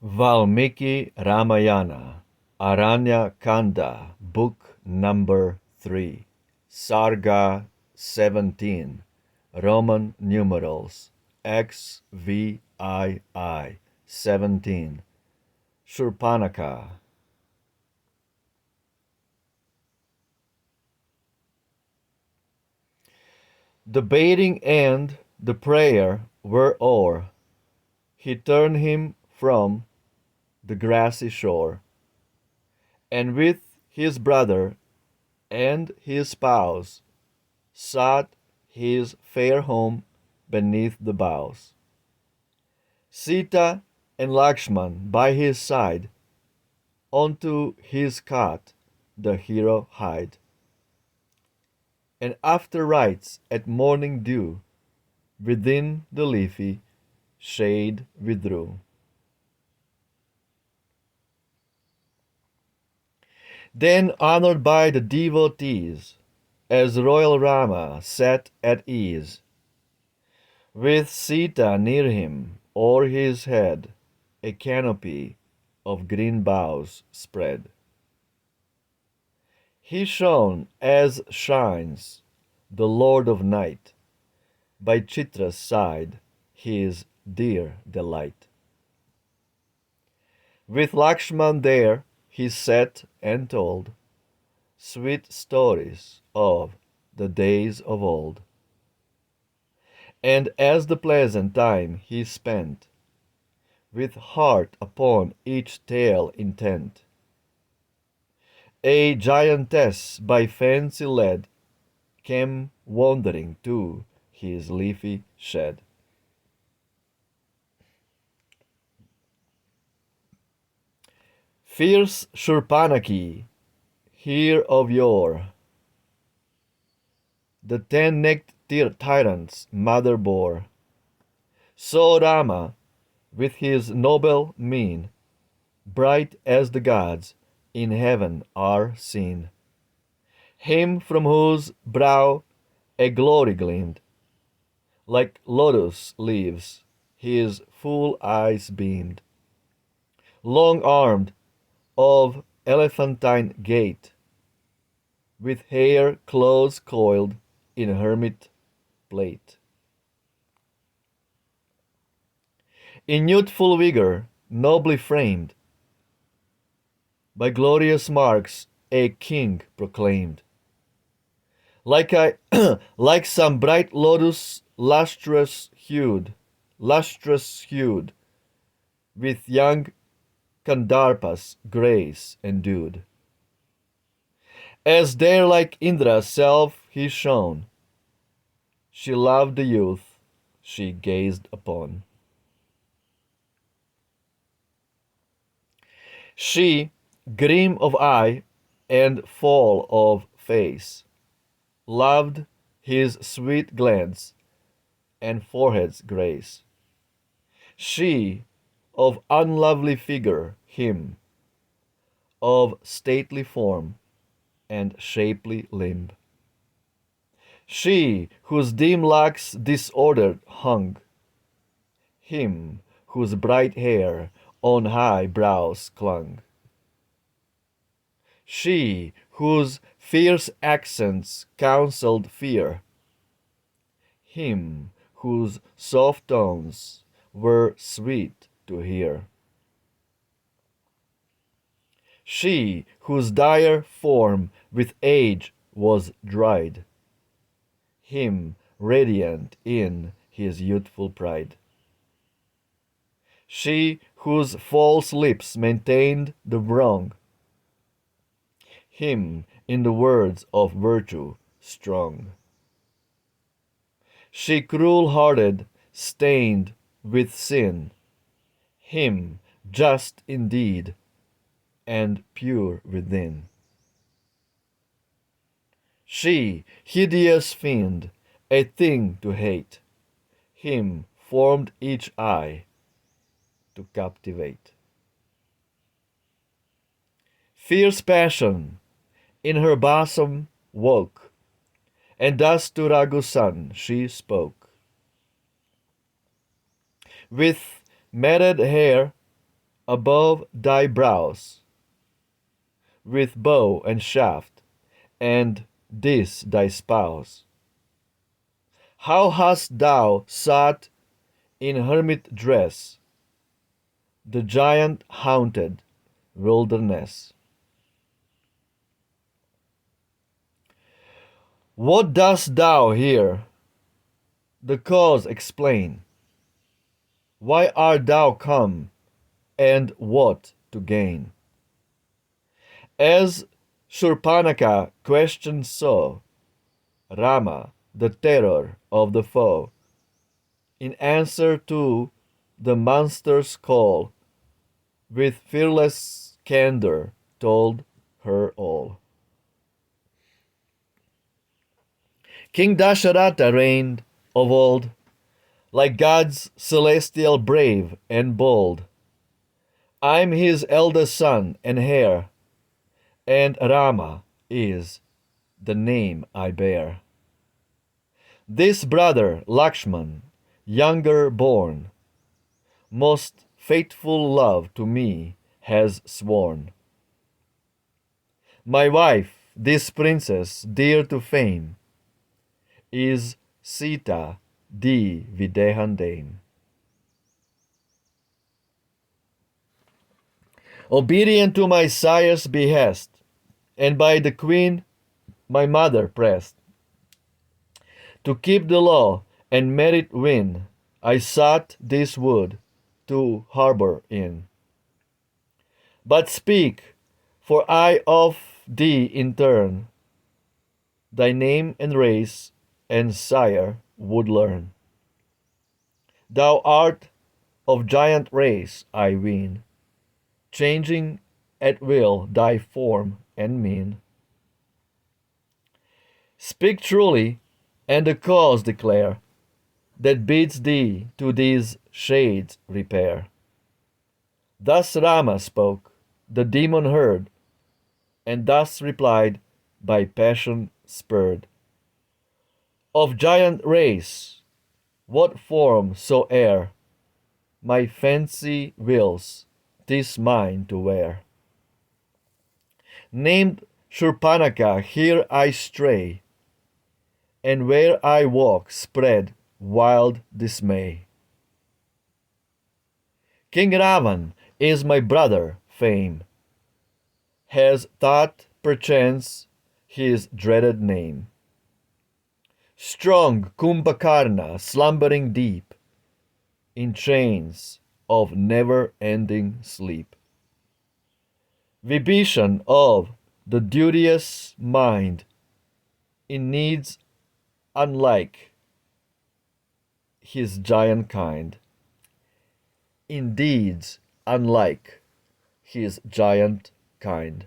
Valmiki Ramayana, Aranya Kanda, Book number 3, Sarga 17, Roman numerals, XVII 17, Shurpanaka. The baiting and the prayer were o'er. He turned him from the grassy shore, and with his brother and his spouse sought his fair home beneath the boughs. Sita and Lakshman by his side, onto his cot the hero hied, and after rites at morning dew, within the leafy shade withdrew. Then, honored by the devotees, as royal Rama sat at ease, with Sita near him, o'er his head a canopy of green boughs spread. He shone as shines the Lord of Night, by Chitra's side, his dear delight. With Lakshman there he sat and told sweet stories of the days of old. And as the pleasant time he spent, with heart upon each tale intent, a giantess by fancy led came wandering to his leafy shed. Fierce Shurpanaki, hear of yore, the ten-necked tyrant's mother bore. So Rama, with his noble mien, bright as the gods in heaven are seen, him from whose brow a glory gleamed, like lotus leaves his full eyes beamed, long-armed, of elephantine gait, with hair close coiled in hermit plait. In youthful vigor, nobly framed, by glorious marks a king proclaimed, like some bright lotus lustrous hued, with young Kandarpa's grace endued. As there like Indra's self he shone, she loved the youth she gazed upon. She, grim of eye and fall of face, loved his sweet glance and forehead's grace. She, of unlovely figure, him, of stately form and shapely limb. She, whose dim locks disordered hung, him, whose bright hair on high brows clung. She, whose fierce accents counselled fear, him, whose soft tones were sweet to hear. She, whose dire form with age was dried, him radiant in his youthful pride. She, whose false lips maintained the wrong, him in the words of virtue strong. She, cruel-hearted, stained with sin, him just indeed and pure within. She, hideous fiend, a thing to hate, him formed each eye to captivate. Fierce passion in her bosom woke, and thus to Raghu's son she spoke. With matted hair above thy brows, with bow and shaft, and this thy spouse. How hast thou sat in hermit dress, the giant haunted wilderness? What dost thou here? The cause explain. Why art thou come, and what to gain? As Shurpanaka questioned so, Rama, the terror of the foe, in answer to the monster's call, with fearless candor told her all. King Dasharatha reigned of old, like God's celestial brave and bold. I'm his eldest son and heir, and Rama is the name I bear. This brother Lakshman, younger born, most faithful love to me has sworn. My wife, this princess dear to fame, is Sita, the Videhan dame. Obedient to my sire's behest, and by the queen my mother pressed, to keep the law and merit win, I sought this wood to harbor in. But speak, for I of thee in turn thy name and race and sire would learn. Thou art of giant race, I ween, changing at will thy form and mien. Speak truly, and the cause declare, that bids thee to these shades repair. Thus Rama spoke, the demon heard, and thus replied, by passion spurred. Of giant race, what form soe'er, my fancy wills, 'tis mine to wear. Named Shurpanaka, here I stray, and where I walk spread wild dismay. King Ravan is my brother, fame has taught perchance his dreaded name. Strong Kumbhakarna slumbering deep in chains of never-ending sleep. Vibhishan of the duteous mind in needs unlike his giant kind, in deeds unlike his giant kind.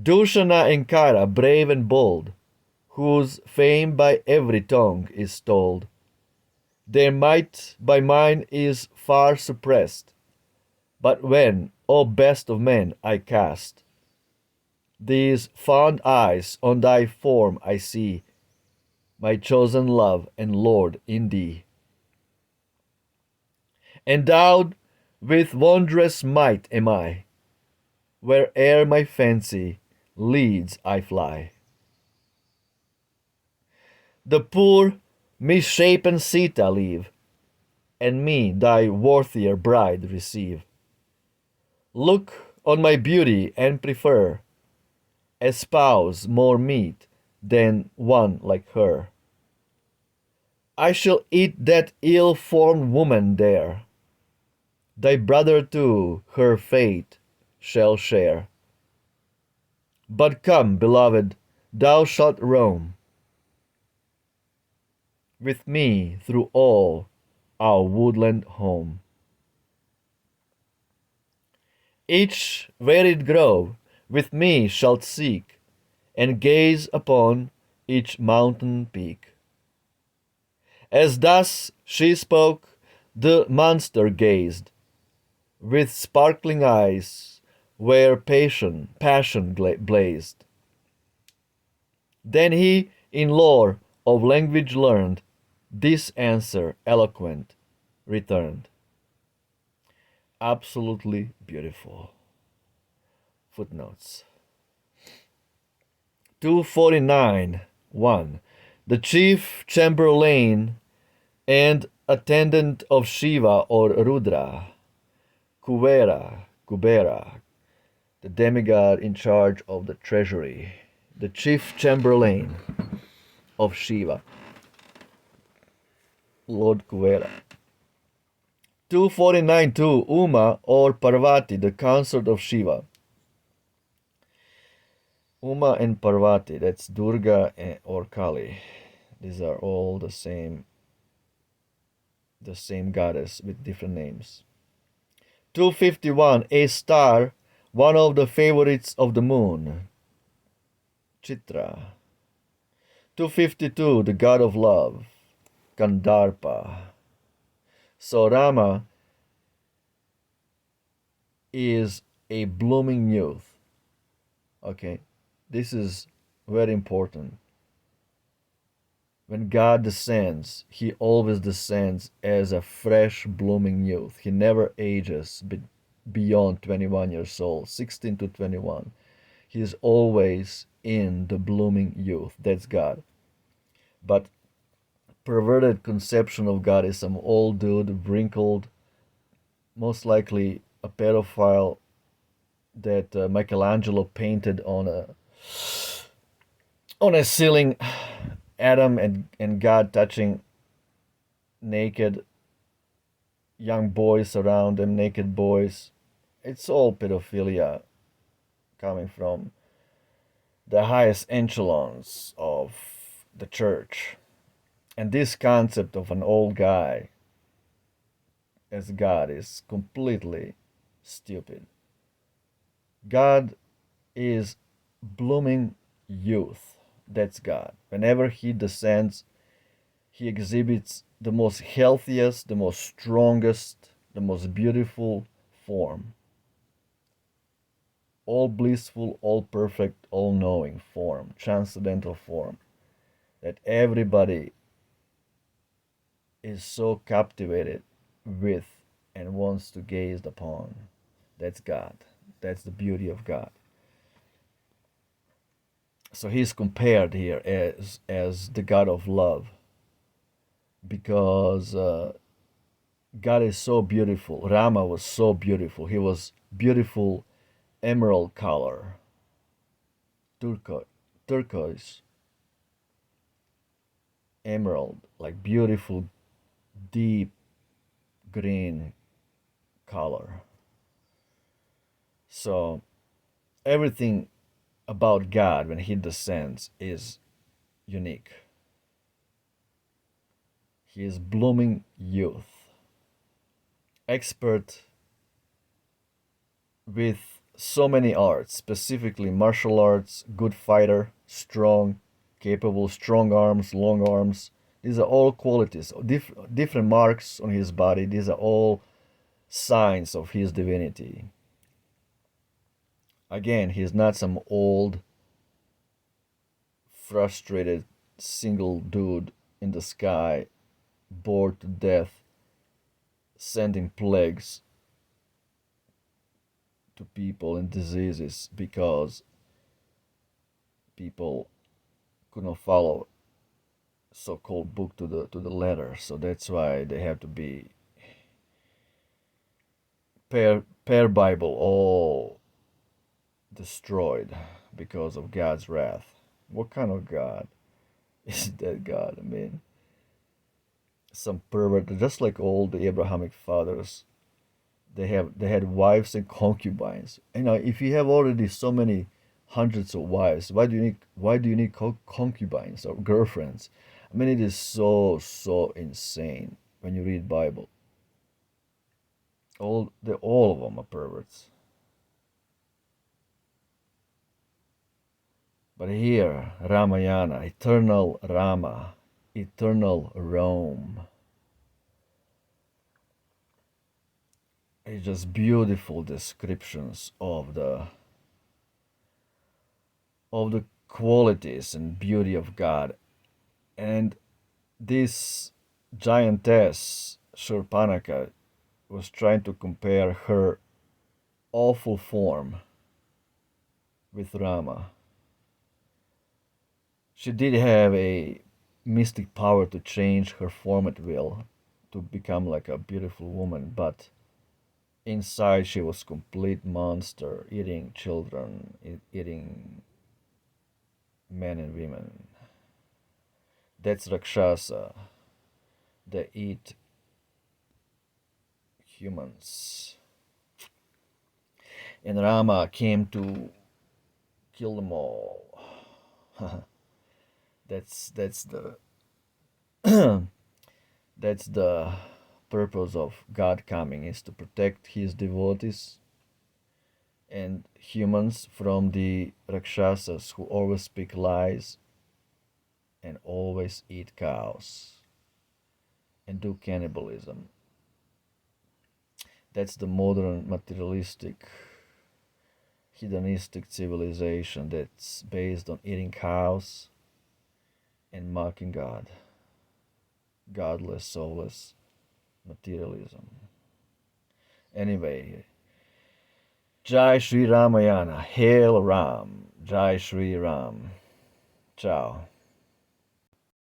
Dushana and Kara, brave and bold, whose fame by every tongue is told. Their might by mine is far suppressed, but when, O best of men, I cast these fond eyes on thy form, I see my chosen love and Lord in thee. Endowed with wondrous might am I, where'er my fancy leads I fly. The poor misshapen Sita leave, and me thy worthier bride receive. Look on my beauty and prefer a spouse more meet than one like her. I shall eat that ill-formed woman there. Thy brother too her fate shall share. But come, beloved, thou shalt roam with me through all our woodland home. Each varied grove with me shalt seek, and gaze upon each mountain peak. As thus she spoke, the monster gazed, with sparkling eyes where passion blazed. Then he, in lore of language learned, this answer eloquent returned. Absolutely beautiful. Footnotes. 249 1. The chief chamberlain and attendant of Shiva or Rudra, Kubera, the demigod in charge of the treasury, the chief chamberlain of Shiva, Lord Kubera. 249 2. Uma or Parvati, the consort of Shiva. Uma and Parvati, that's Durga or Kali. These are all the same goddess with different names. 251. A star, one of the favorites of the moon, Chitra. 252. The god of love, Kandarpa. So Rama is a blooming youth. Okay, this is very important. When God descends, he always descends as a fresh, blooming youth. He never ages beyond 21 years old, 16 to 21. He is always in the blooming youth. That's God. But perverted conception of God is some old dude, wrinkled, most likely a pedophile that Michelangelo painted on a ceiling. Adam and God touching naked young boys around them, naked boys. It's all pedophilia coming from the highest echelons of the church. And this concept of an old guy as God is completely stupid. God is blooming youth. That's God. Whenever he descends, he exhibits the most healthiest, the most strongest, the most beautiful form. All blissful, all perfect, all knowing form, transcendental form that everybody is so captivated with and wants to gaze upon. That's God. That's the beauty of God. So he's compared here as the God of love because God is so beautiful. Rama was so beautiful. He was beautiful emerald color, turquoise, emerald, like beautiful deep green color. So everything about God when he descends is unique. He is blooming youth, expert with so many arts, specifically martial arts, good fighter, strong, capable, strong arms, long arms. These are all qualities, different marks on his body. These are all signs of his divinity. Again, he's not some old, frustrated, single dude in the sky, bored to death, sending plagues to people and diseases because people could not follow so-called book to the letter. So that's why they have to be pair Bible all destroyed because of God's wrath. What kind of God is that God? I mean, some pervert, just like all the Abrahamic fathers. They had wives and concubines. You know, if you have already so many hundreds of wives, why do you need concubines or girlfriends? I mean, it is so insane when you read Bible. All of them are perverts. But here, Ramayana, eternal Rama, eternal Rome. It's just beautiful descriptions of the qualities and beauty of God. And this giantess, Shurpanaka, was trying to compare her awful form with Rama. She did have a mystic power to change her form at will to become like a beautiful woman, but inside she was complete monster, eating children, eating men and women. That's Rakshasa. They eat humans. And Rama came to kill them all. that's the that's the purpose of God coming, is to protect his devotees and humans from the Rakshasas who always speak lies and always eat cows and do cannibalism. That's the modern materialistic hedonistic civilization that's based on eating cows and mocking God. Godless, soulless materialism. Anyway, Jai Shri Ramayana. Hail Ram. Jai Shri Ram. Ciao.